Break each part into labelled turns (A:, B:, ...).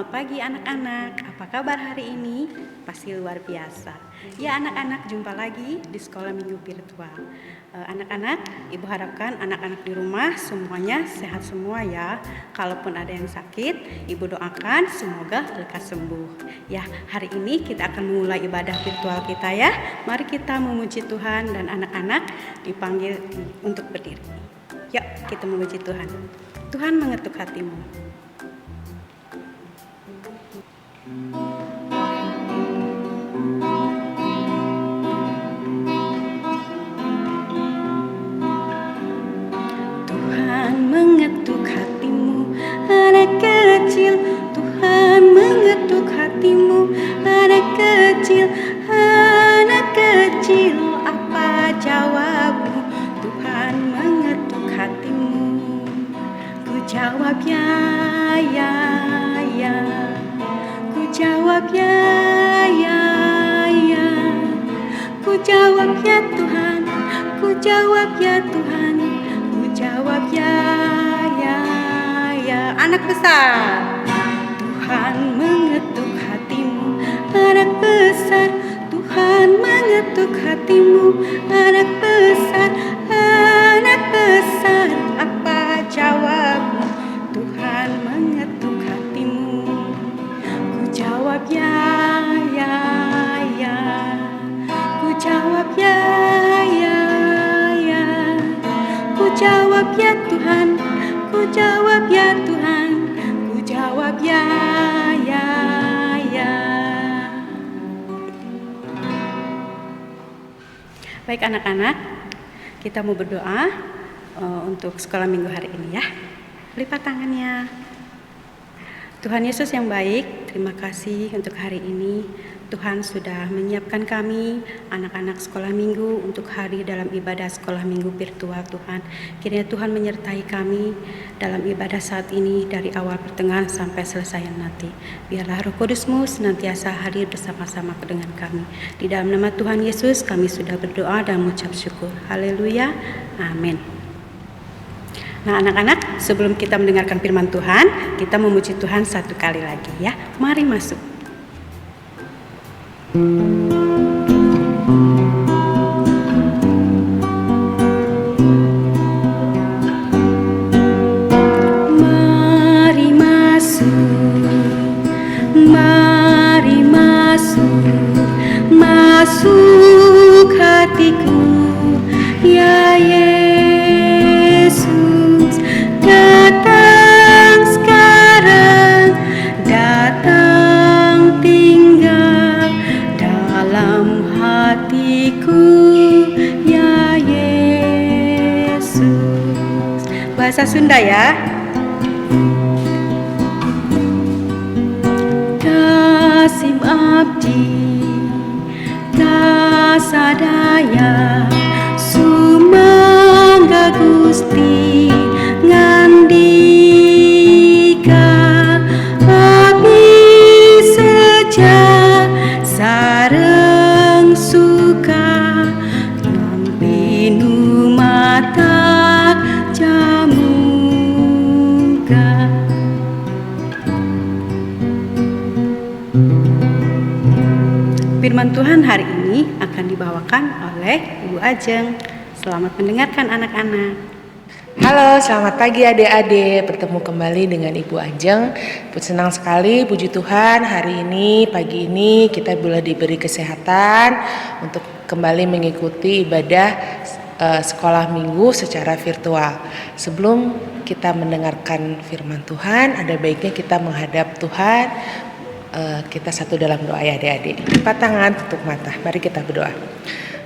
A: Selamat pagi anak-anak, apa kabar hari ini? Pasti luar biasa. Ya anak-anak, jumpa lagi di sekolah minggu virtual. Anak-anak, ibu harapkan anak-anak di rumah semuanya sehat semua ya. Kalaupun ada yang sakit, ibu doakan semoga lekas sembuh. Ya, hari ini kita akan memulai ibadah virtual kita ya. Mari kita memuji Tuhan dan anak-anak dipanggil untuk berdiri. Yuk, kita memuji Tuhan. Tuhan mengetuk hatimu. Tuhan mengetuk hatimu, anak kecil. Tuhan mengetuk hatimu, anak kecil. Anak kecil, apa jawabmu? Tuhan mengetuk hatimu. Ku jawab ya, ya, ya. Ku jawab ya, ya, ya. Ku jawab ya Tuhan. Ku jawab ya Tuhan. Ku jawab ya, ya, ya. Anak besar. Tuhan mengetuk hatimu, anak besar. Tuhan mengetuk hatimu, anak besar. Anak besar, apa jawabmu? Tuhan mengetuk hatimu. Ku jawab ya, ya, ya. Ku jawab ya, ya, ya. Ku jawab ya Tuhan. Ku jawab ya Tuhan. Ku jawab ya, ya, ya. Baik anak-anak, kita mau berdoa untuk sekolah minggu hari ini ya. Lipat tangannya. Tuhan Yesus yang baik, terima kasih untuk hari ini. Tuhan sudah menyiapkan kami, anak-anak sekolah minggu, untuk hari dalam ibadah sekolah minggu virtual Tuhan. Kiranya Tuhan menyertai kami dalam ibadah saat ini dari awal pertengahan sampai selesai nanti. Biarlah Roh Kudus-Mu senantiasa hadir bersama-sama dengan kami. Di dalam nama Tuhan Yesus kami sudah berdoa dan mengucap syukur. Haleluya, amin. Nah anak-anak, sebelum kita mendengarkan firman Tuhan, kita memuji Tuhan satu kali lagi ya. Mari masuk. Mari masuk, mari masuk, masuk hatiku ya Yesus. Datang sekarang, datang tinggal dalam hatiku ya Yesus. Bahasa Sunda ya. Kasih abdi kasadaya sumangga Gusti ngandika abdi seja sareng suka nampi nu mata jamuga. Firman Tuhan hari ini akan dibawakan oleh Ibu Ajeng. Selamat mendengarkan anak-anak.
B: Halo, selamat pagi adik-adik. Bertemu kembali dengan Ibu Ajeng. Senang sekali, puji Tuhan, hari ini, pagi ini kita boleh diberi kesehatan untuk kembali mengikuti ibadah sekolah minggu secara virtual. Sebelum kita mendengarkan firman Tuhan, ada baiknya kita menghadap Tuhan. Kita satu dalam doa ya adik-adik. Lipat tangan, tutup mata. Mari kita berdoa.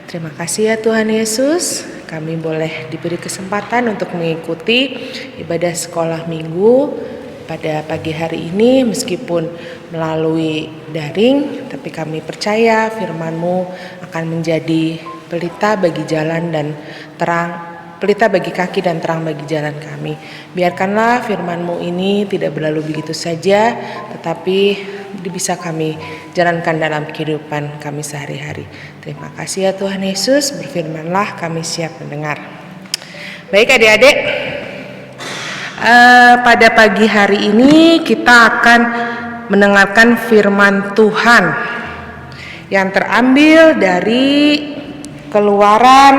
B: Terima kasih ya Tuhan Yesus, kami boleh diberi kesempatan untuk mengikuti ibadah sekolah minggu pada pagi hari ini meskipun melalui daring, tapi kami percaya firman-Mu akan menjadi pelita bagi jalan dan terang, pelita bagi kaki dan terang bagi jalan kami. Biarkanlah firman-Mu ini tidak berlalu begitu saja, tetapi bisa kami jalankan dalam kehidupan kami sehari-hari. Terima kasih ya Tuhan Yesus, berfirmanlah, kami siap mendengar. Baik adik-adik, pada pagi hari ini kita akan mendengarkan firman Tuhan yang terambil dari Keluaran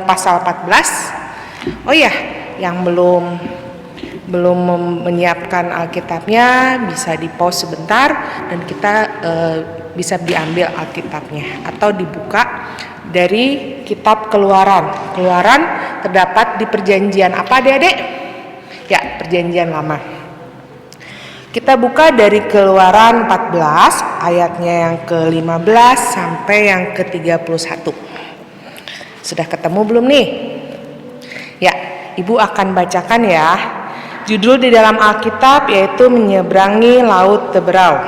B: pasal 14. Oh ya, yang belum menyiapkan Alkitabnya bisa di-pause sebentar dan kita bisa diambil Alkitabnya atau dibuka dari kitab Keluaran. Keluaran terdapat di perjanjian apa, Adik-adik? Ya, perjanjian lama. Kita buka dari Keluaran 14 ayatnya yang ke-15 sampai yang ke-31. Sudah ketemu belum nih? Ya, Ibu akan bacakan ya. Judul di dalam Alkitab yaitu Menyeberangi Laut Teberau.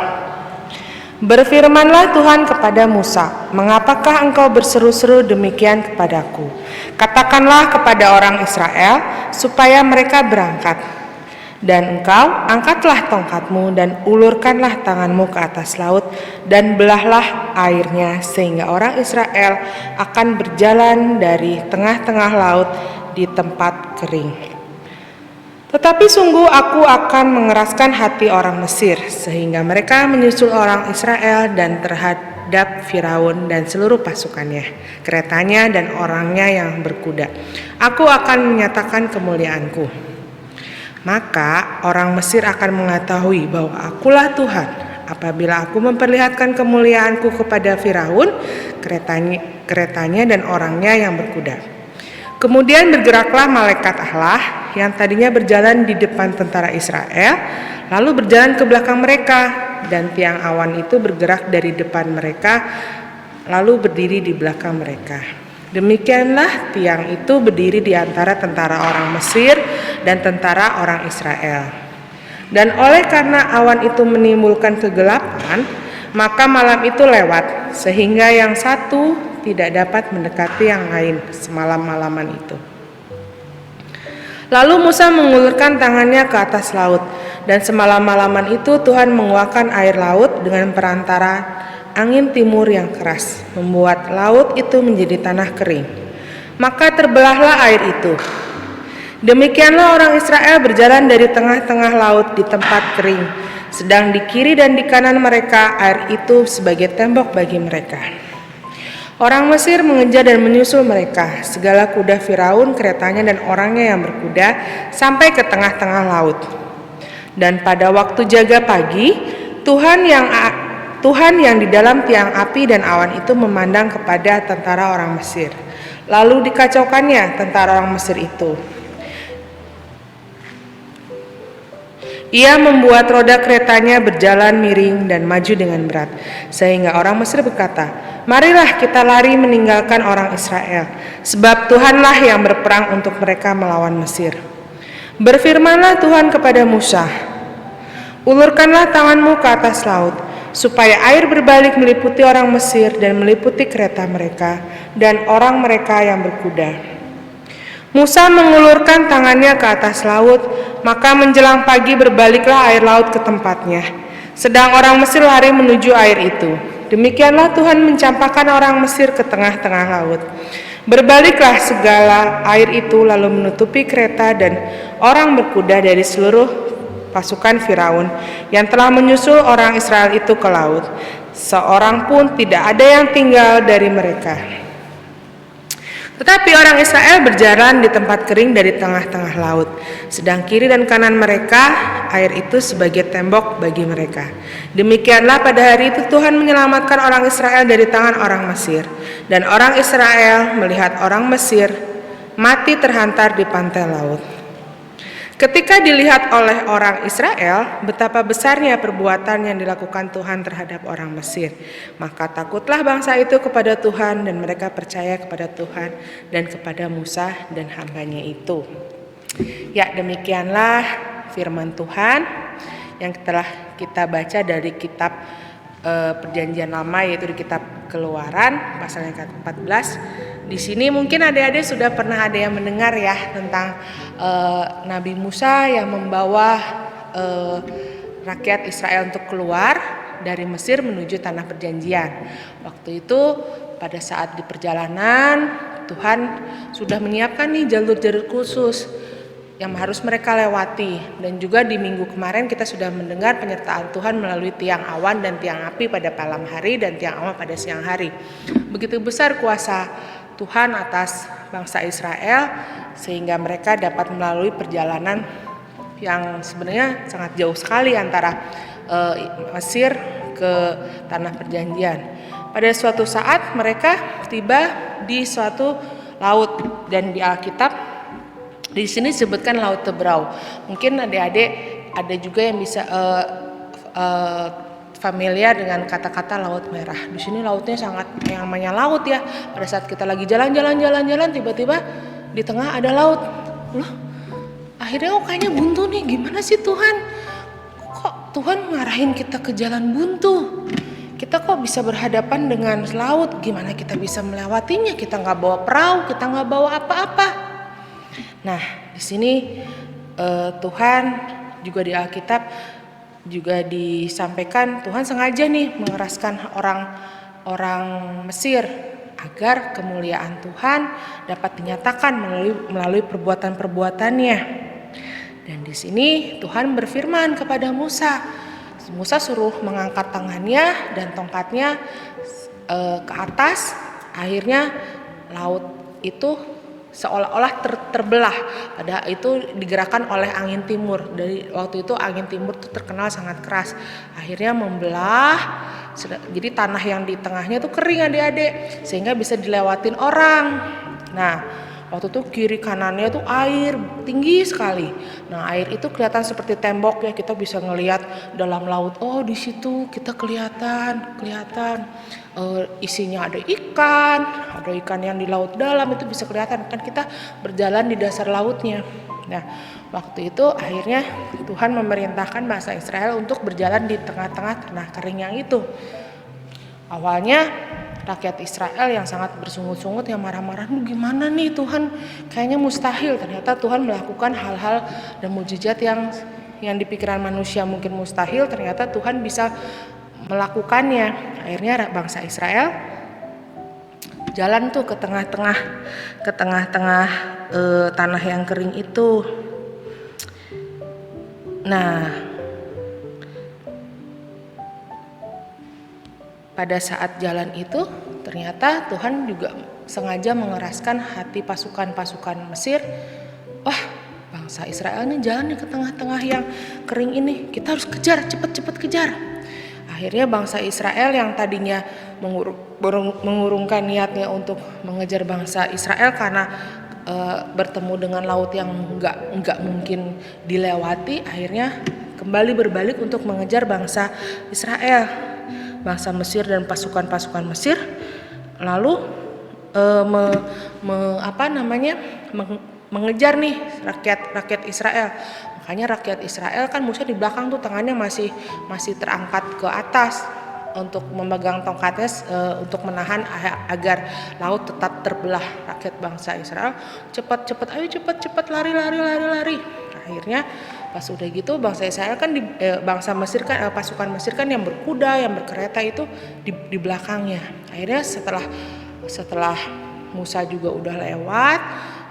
B: Berfirmanlah Tuhan kepada Musa, "Mengapakah engkau berseru-seru demikian kepadaku? Katakanlah kepada orang Israel supaya mereka berangkat. Dan engkau angkatlah tongkatmu dan ulurkanlah tanganmu ke atas laut dan belahlah airnya sehingga orang Israel akan berjalan dari tengah-tengah laut di tempat kering. Tetapi sungguh aku akan mengeraskan hati orang Mesir sehingga mereka menyusul orang Israel dan terhadap Firaun dan seluruh pasukannya, keretanya dan orangnya yang berkuda. Aku akan menyatakan kemuliaanku. Maka orang Mesir akan mengetahui bahwa akulah Tuhan apabila aku memperlihatkan kemuliaanku kepada Firaun, keretanya dan orangnya yang berkuda." Kemudian bergeraklah malaikat Allah yang tadinya berjalan di depan tentara Israel, lalu berjalan ke belakang mereka, dan tiang awan itu bergerak dari depan mereka, lalu berdiri di belakang mereka. Demikianlah tiang itu berdiri di antara tentara orang Mesir dan tentara orang Israel. Dan oleh karena awan itu menimbulkan kegelapan, maka malam itu lewat, sehingga yang satu tidak dapat mendekati yang lain semalam-malaman itu. Lalu Musa mengulurkan tangannya ke atas laut, dan semalam-malaman itu Tuhan menguakkan air laut dengan perantara angin timur yang keras, membuat laut itu menjadi tanah kering. Maka terbelahlah air itu. Demikianlah orang Israel berjalan dari tengah-tengah laut di tempat kering, sedang di kiri dan di kanan mereka air itu sebagai tembok bagi mereka. Orang Mesir mengejar dan menyusul mereka, segala kuda Firaun, keretanya dan orangnya yang berkuda, sampai ke tengah-tengah laut. Dan pada waktu jaga pagi, Tuhan yang di dalam tiang api dan awan itu memandang kepada tentara orang Mesir. Lalu dikacaukannya tentara orang Mesir itu. Ia membuat roda keretanya berjalan miring dan maju dengan berat, sehingga orang Mesir berkata, "Marilah kita lari meninggalkan orang Israel, sebab Tuhanlah yang berperang untuk mereka melawan Mesir." Berfirmanlah Tuhan kepada Musa, "Ulurkanlah tanganmu ke atas laut, supaya air berbalik meliputi orang Mesir dan meliputi kereta mereka dan orang mereka yang berkuda." Musa mengulurkan tangannya ke atas laut, maka menjelang pagi berbaliklah air laut ke tempatnya. Sedang orang Mesir lari menuju air itu. Demikianlah Tuhan mencampakkan orang Mesir ke tengah-tengah laut. Berbaliklah segala air itu lalu menutupi kereta dan orang berkuda dari seluruh pasukan Firaun yang telah menyusul orang Israel itu ke laut. Seorang pun tidak ada yang tinggal dari mereka. Tetapi orang Israel berjalan di tempat kering dari tengah-tengah laut, sedang kiri dan kanan mereka air itu sebagai tembok bagi mereka. Demikianlah pada hari itu Tuhan menyelamatkan orang Israel dari tangan orang Mesir, dan orang Israel melihat orang Mesir mati terhantar di pantai laut. Ketika dilihat oleh orang Israel betapa besarnya perbuatan yang dilakukan Tuhan terhadap orang Mesir, maka takutlah bangsa itu kepada Tuhan dan mereka percaya kepada Tuhan dan kepada Musa dan hambanya itu. Ya, demikianlah firman Tuhan yang telah kita baca dari kitab Perjanjian Lama, yaitu di kitab Keluaran pasal yang ke-14. Di sini mungkin adik-adik sudah pernah ada yang mendengar ya tentang Nabi Musa yang membawa rakyat Israel untuk keluar dari Mesir menuju tanah perjanjian. Waktu itu pada saat di perjalanan Tuhan sudah menyiapkan nih jalur-jalur khusus yang harus mereka lewati. Dan juga di minggu kemarin kita sudah mendengar penyertaan Tuhan melalui tiang awan dan tiang api pada malam hari dan tiang awan pada siang hari. Begitu besar kuasa Tuhan atas bangsa Israel sehingga mereka dapat melalui perjalanan yang sebenarnya sangat jauh sekali antara Mesir ke tanah perjanjian. Pada suatu saat mereka tiba di suatu laut, dan di Alkitab di sini disebutkan Laut Tebrau. Mungkin adik-adik ada juga yang bisa familiar dengan kata-kata Laut Merah. Di sini lautnya sangat yang namanya laut ya. Pada saat kita lagi jalan-jalan tiba-tiba di tengah ada laut. Loh, akhirnya kayaknya buntu nih. Gimana sih Tuhan? Kok Tuhan ngarahin kita ke jalan buntu? Kita kok bisa berhadapan dengan laut? Gimana kita bisa melewatinya? Kita nggak bawa perahu, kita nggak bawa apa-apa. Nah, di sini Tuhan juga di Alkitab juga disampaikan Tuhan sengaja nih mengeraskan orang Mesir agar kemuliaan Tuhan dapat dinyatakan melalui perbuatan-perbuatannya. Dan di sini Tuhan berfirman kepada Musa. Musa suruh mengangkat tangannya dan tongkatnya ke atas. Akhirnya laut itu seolah-olah terbelah. Padahal itu digerakkan oleh angin timur. Dari waktu itu angin timur itu terkenal sangat keras. Akhirnya membelah. Jadi tanah yang di tengahnya itu kering adik-adik, sehingga bisa dilewatin orang. Nah, waktu itu kiri kanannya tuh air tinggi sekali. Nah, air itu kelihatan seperti tembok ya, kita bisa ngelihat dalam laut. Oh, di situ kita kelihatan isinya ada ikan yang di laut dalam itu bisa kelihatan kan kita berjalan di dasar lautnya. Nah, waktu itu akhirnya Tuhan memerintahkan bangsa Israel untuk berjalan di tengah-tengah tanah kering yang itu. Awalnya rakyat Israel yang sangat bersungut-sungut, yang marah-marah, gimana nih Tuhan, kayaknya mustahil. Ternyata Tuhan melakukan hal-hal dan mujizat yang di pikiran manusia mungkin mustahil, ternyata Tuhan bisa melakukannya. Akhirnya bangsa Israel jalan tuh ke tengah-tengah tanah yang kering itu. Nah, pada saat jalan itu ternyata Tuhan juga sengaja mengeraskan hati pasukan-pasukan Mesir. Wah, bangsa Israel ini jalan ke tengah-tengah yang kering ini, kita harus kejar, cepat-cepat kejar. Akhirnya bangsa Israel yang tadinya mengurungkan niatnya untuk mengejar bangsa Israel karena bertemu dengan laut yang enggak mungkin dilewati, akhirnya kembali berbalik untuk mengejar bangsa Israel. Bangsa Mesir dan pasukan-pasukan Mesir lalu mengejar nih rakyat Israel. Makanya rakyat Israel kan Musa di belakang tuh tangannya masih terangkat ke atas untuk memegang tongkatnya untuk menahan agar laut tetap terbelah. Rakyat bangsa Israel cepat lari. Akhirnya pas udah gitu bangsa Israel kan pasukan Mesir kan yang berkuda, yang berkereta itu di belakangnya. Akhirnya setelah Musa juga udah lewat,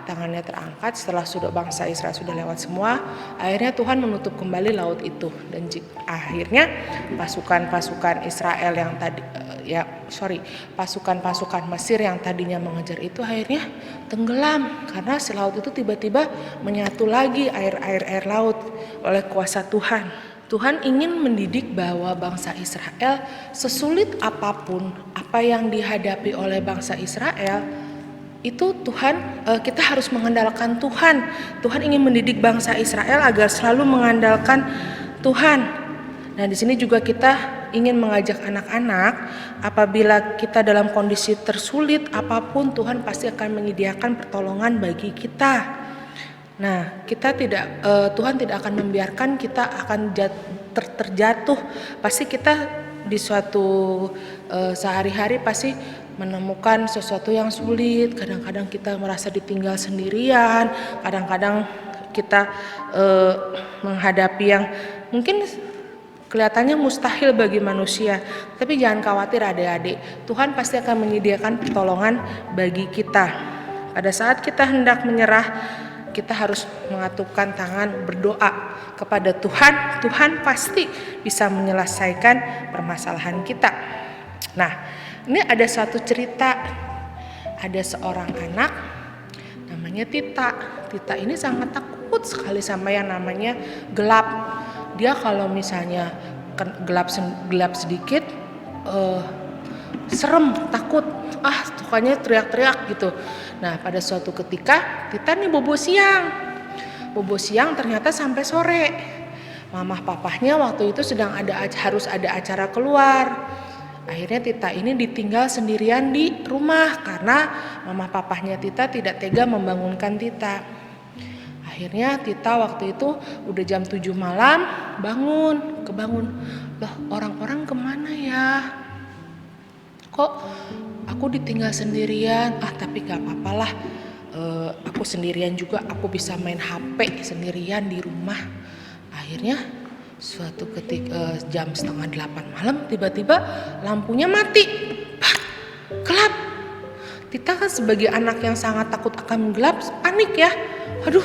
B: tangannya terangkat, setelah sudah bangsa Israel sudah lewat semua, akhirnya Tuhan menutup kembali laut itu. Dan akhirnya pasukan-pasukan Israel yang tadi pasukan-pasukan Mesir yang tadinya mengejar itu akhirnya tenggelam karena si laut itu tiba-tiba menyatu lagi air laut oleh kuasa Tuhan. Tuhan ingin mendidik bahwa bangsa Israel sesulit apapun apa yang dihadapi oleh bangsa Israel itu kita harus mengandalkan Tuhan. Tuhan ingin mendidik bangsa Israel agar selalu mengandalkan Tuhan. Nah, di sini juga kita ingin mengajak anak-anak, apabila kita dalam kondisi tersulit apapun, Tuhan pasti akan menyediakan pertolongan bagi kita. Nah, Tuhan tidak akan membiarkan kita akan terjatuh. Pasti kita di suatu sehari-hari pasti menemukan sesuatu yang sulit. Kadang-kadang kita merasa ditinggal sendirian. Kadang-kadang kita menghadapi yang mungkin kelihatannya mustahil bagi manusia. Tapi jangan khawatir adik-adik, Tuhan pasti akan menyediakan pertolongan bagi kita. Pada saat kita hendak menyerah kita harus mengatupkan tangan berdoa kepada Tuhan. Tuhan pasti bisa menyelesaikan permasalahan kita. Nah, ini ada suatu cerita. Ada seorang anak namanya Tita. Tita ini sangat takut sekali sama yang namanya gelap. Dia kalau misalnya gelap sedikit serem, takut, sukanya teriak-teriak gitu. Nah, pada suatu ketika Tita nih bobo siang ternyata sampai sore. Mamah papahnya waktu itu harus ada acara keluar. Akhirnya Tita ini ditinggal sendirian di rumah karena mamah papahnya Tita tidak tega membangunkan Tita. Akhirnya Tita waktu itu udah jam 7 malam kebangun. Loh, orang-orang kemana ya? Kok aku ditinggal sendirian? Tapi gak apa-apalah, aku sendirian juga, aku bisa main HP sendirian di rumah. Akhirnya suatu ketika jam 7:30 malam tiba-tiba lampunya mati. Gelap. Tita kan sebagai anak yang sangat takut akan gelap, panik ya. Aduh,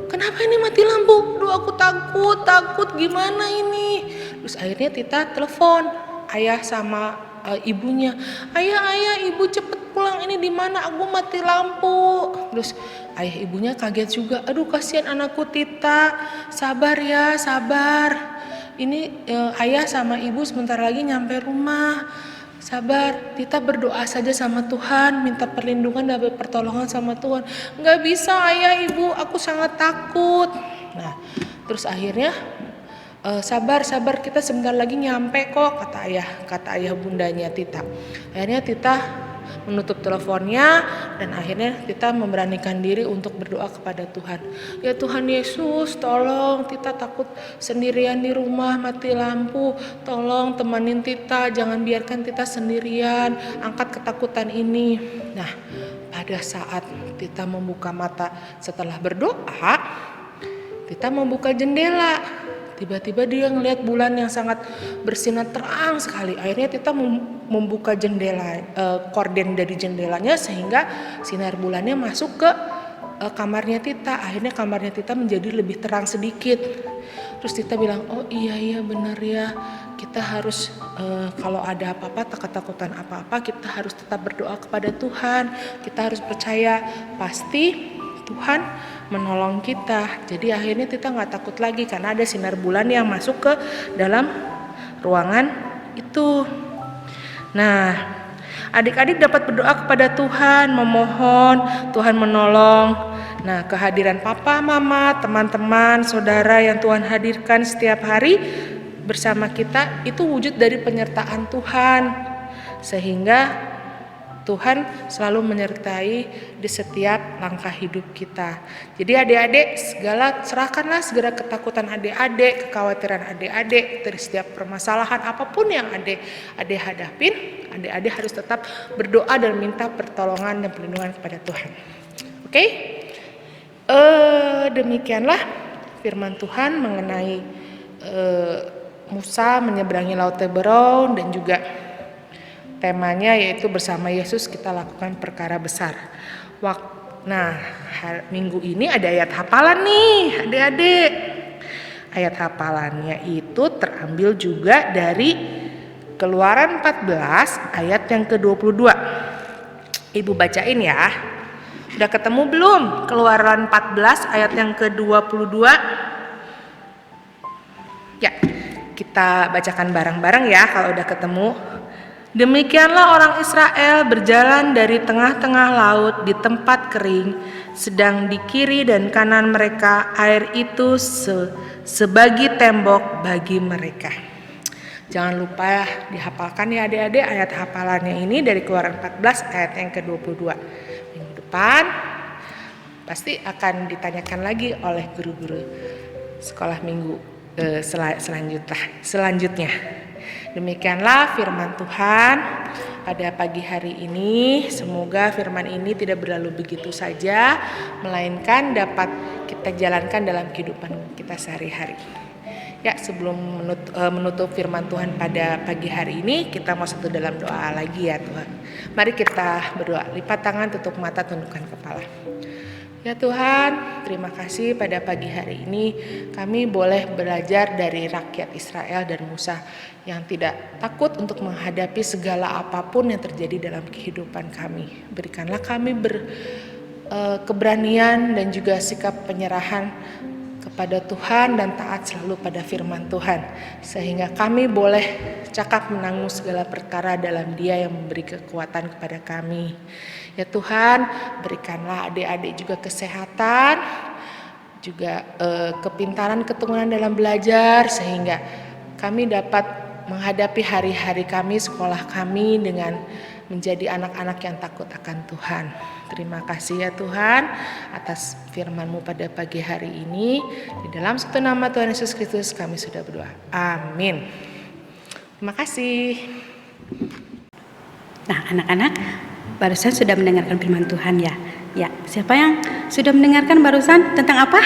B: kenapa ini mati lampu? Aduh, aku takut gimana ini? Terus akhirnya Tita telepon ayah sama ibunya. Ayah, ibu cepet pulang, ini di mana? Aku mati lampu. Terus ayah ibunya kaget juga. Aduh, kasihan anakku Tita. Sabar ya, sabar. Ini ayah sama ibu sebentar lagi nyampe rumah. Sabar, Tita berdoa saja sama Tuhan, minta perlindungan dan pertolongan sama Tuhan. Nggak bisa ayah ibu, aku sangat takut. Nah, terus akhirnya sabar, kita sebentar lagi nyampe kok, kata ayah bundanya Tita. Akhirnya Tita menutup teleponnya dan akhirnya Tita memberanikan diri untuk berdoa kepada Tuhan. Ya Tuhan Yesus, tolong, Tita takut sendirian di rumah, mati lampu. Tolong temanin Tita, jangan biarkan Tita sendirian, angkat ketakutan ini. Nah, pada saat Tita membuka mata setelah berdoa, Tita membuka jendela. Tiba-tiba dia ngelihat bulan yang sangat bersinar terang sekali. Akhirnya Tita membuka jendela, korden dari jendelanya sehingga sinar bulannya masuk ke kamarnya Tita. Akhirnya kamarnya Tita menjadi lebih terang sedikit. Terus Tita bilang, oh iya benar ya. Kita harus kalau ada apa-apa, ketakutan apa-apa, kita harus tetap berdoa kepada Tuhan. Kita harus percaya pasti Tuhan menolong kita. Jadi akhirnya Tita gak takut lagi karena ada sinar bulan yang masuk ke dalam ruangan itu. Nah, adik-adik dapat berdoa kepada Tuhan, memohon Tuhan menolong. Nah, kehadiran papa, mama, teman-teman, saudara yang Tuhan hadirkan setiap hari bersama kita itu wujud dari penyertaan Tuhan. Sehingga Tuhan selalu menyertai di setiap langkah hidup kita. Jadi adik-adik, serahkanlah segala ketakutan adik-adik, kekhawatiran adik-adik dari setiap permasalahan apapun yang adik-adik hadapin. Adik-adik harus tetap berdoa dan minta pertolongan dan perlindungan kepada Tuhan. Oke? Demikianlah firman Tuhan mengenai Musa menyeberangi Laut Teberon dan juga temanya yaitu bersama Yesus kita lakukan perkara besar. Nah, minggu ini ada ayat hafalan nih adik-adik. Ayat hafalannya itu terambil juga dari Keluaran 14 ayat yang ke-22. Ibu bacain ya. Udah ketemu belum? Keluaran 14 ayat yang ke-22. Ya, kita bacakan bareng-bareng ya kalau udah ketemu. Demikianlah orang Israel berjalan dari tengah-tengah laut di tempat kering, sedang di kiri dan kanan mereka air itu sebagi tembok bagi mereka. Jangan lupa dihafalkan ya adik-adik ayat hafalannya ini dari Keluaran 14 ayat yang ke-22. Minggu depan pasti akan ditanyakan lagi oleh guru-guru sekolah minggu selanjutnya. Demikianlah firman Tuhan pada pagi hari ini. Semoga firman ini tidak berlalu begitu saja, melainkan dapat kita jalankan dalam kehidupan kita sehari-hari. Ya, sebelum menutup firman Tuhan pada pagi hari ini, kita mau satu dalam doa lagi ya Tuhan. Mari kita berdoa. Lipat tangan, tutup mata, tundukkan kepala. Ya Tuhan, terima kasih pada pagi hari ini kami boleh belajar dari rakyat Israel dan Musa yang tidak takut untuk menghadapi segala apapun yang terjadi dalam kehidupan kami. Berikanlah kami keberanian dan juga sikap penyerahan kepada Tuhan dan taat selalu pada firman Tuhan, sehingga kami boleh cakap menanggung segala perkara dalam Dia yang memberi kekuatan kepada kami. Ya Tuhan, berikanlah adik-adik juga kesehatan, juga kepintaran, ketekgunan dalam belajar, sehingga kami dapat menghadapi hari-hari kami, sekolah kami dengan menjadi anak-anak yang takut akan Tuhan. Terima kasih ya Tuhan atas firman-Mu pada pagi hari ini. Di dalam satu nama Tuhan Yesus Kristus kami sudah berdoa. Amin. Terima kasih.
A: Nah, anak-anak, barusan sudah mendengarkan firman Tuhan ya. Ya, siapa yang sudah mendengarkan barusan tentang apa?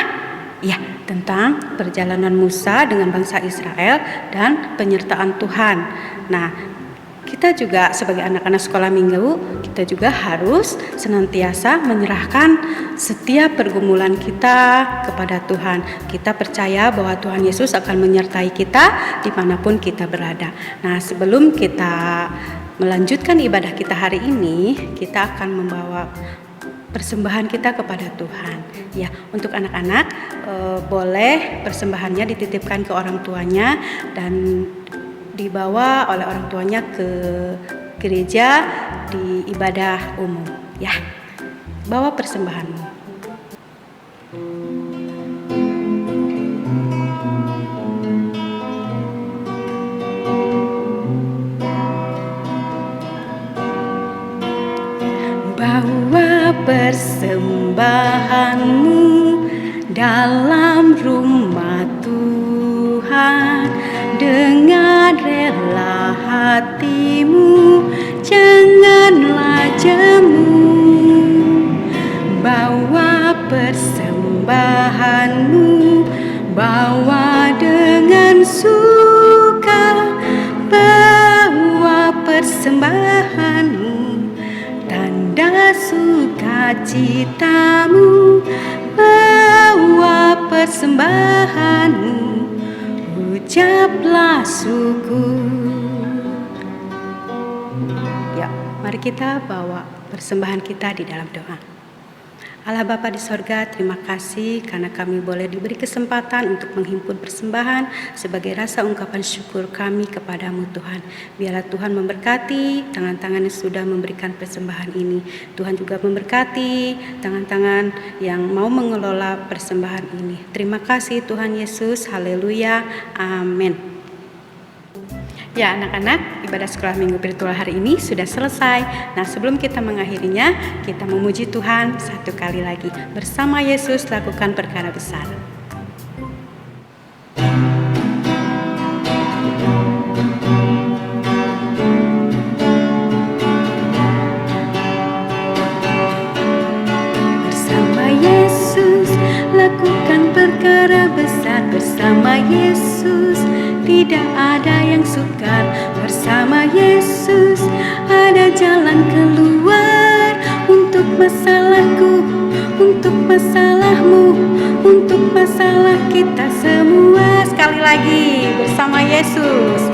A: Ya, tentang perjalanan Musa dengan bangsa Israel dan penyertaan Tuhan. Nah, kita juga sebagai anak-anak sekolah minggu, kita juga harus senantiasa menyerahkan setiap pergumulan kita kepada Tuhan. Kita percaya bahwa Tuhan Yesus akan menyertai kita dimanapun kita berada. Nah, sebelum kita melanjutkan ibadah kita hari ini, kita akan membawa persembahan kita kepada Tuhan. Ya, untuk anak-anak boleh persembahannya dititipkan ke orang tuanya dan dibawa oleh orang tuanya ke gereja di ibadah umum. Ya, bawa persembahanmu. Bawa persembahanmu dalam rumah Tuhan dengan rela hatimu, janganlah jemu. Bawa persembahanmu, bawa dengan suka, bawa persembahanmu, tanda sukacitamu, bawa persembahanmu, ucaplah syukur. Ya, mari kita bawa persembahan kita di dalam doa. Allah Bapa di sorga, terima kasih karena kami boleh diberi kesempatan untuk menghimpun persembahan sebagai rasa ungkapan syukur kami kepadamu Tuhan. Biarlah Tuhan memberkati tangan-tangan yang sudah memberikan persembahan ini. Tuhan juga memberkati tangan-tangan yang mau mengelola persembahan ini. Terima kasih Tuhan Yesus, haleluya, amin. Ya anak-anak, ibadah sekolah minggu virtual hari ini sudah selesai. Nah sebelum kita mengakhirinya, kita memuji Tuhan satu kali lagi. Bersama Yesus lakukan perkara besar. Bersama Yesus lakukan perkara besar. Bersama Yesus tidak ada yang sukar. Bersama Yesus ada jalan keluar. Untuk masalahku, untuk masalahmu, untuk masalah kita semua. Sekali lagi, bersama Yesus.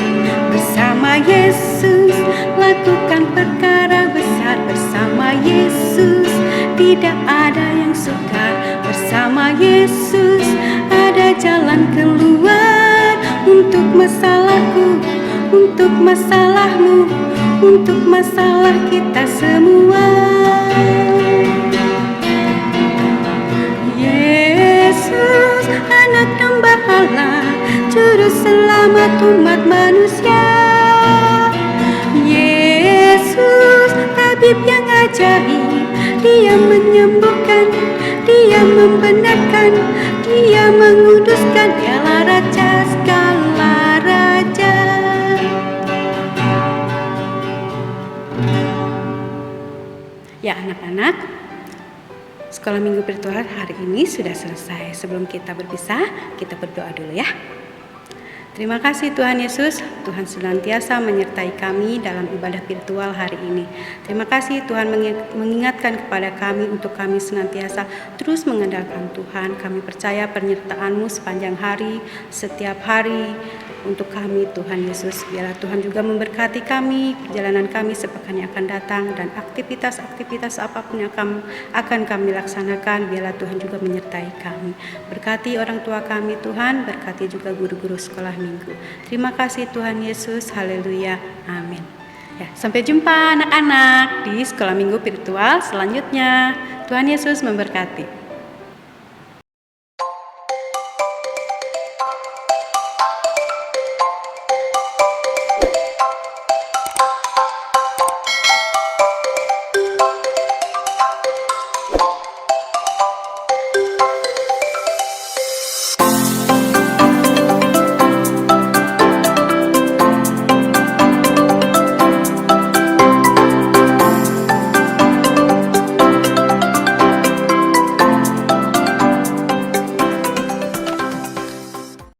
A: Bersama Yesus lakukan perkara besar. Bersama Yesus tidak ada yang sukar. Bersama Yesus ada jalan keluar. Untuk masalahku, untuk masalahmu, untuk masalah kita semua. Yesus, anak domba Allah, juru selamat umat manusia. Yesus, tabib yang ajaib, Dia menyembuhkan, Dia membenarkan, Dia menguduskan, Dialah Raja segala raja. Ya anak-anak, sekolah minggu virtual hari ini sudah selesai. Sebelum kita berpisah, kita berdoa dulu ya. Terima kasih Tuhan Yesus, Tuhan senantiasa menyertai kami dalam ibadah virtual hari ini. Terima kasih Tuhan mengingatkan kepada kami untuk kami senantiasa terus mengandalkan Tuhan. Kami percaya penyertaan-Mu sepanjang hari, setiap hari untuk kami Tuhan Yesus. Biarlah Tuhan juga memberkati kami, perjalanan kami sepekan yang akan datang, dan aktivitas-aktivitas apapun yang akan kami laksanakan, biarlah Tuhan juga menyertai kami. Berkati orang tua kami Tuhan, berkati juga guru-guru sekolah minggu. Terima kasih Tuhan Yesus, haleluya, amin. Ya, sampai jumpa anak-anak di sekolah minggu virtual selanjutnya. Tuhan Yesus memberkati.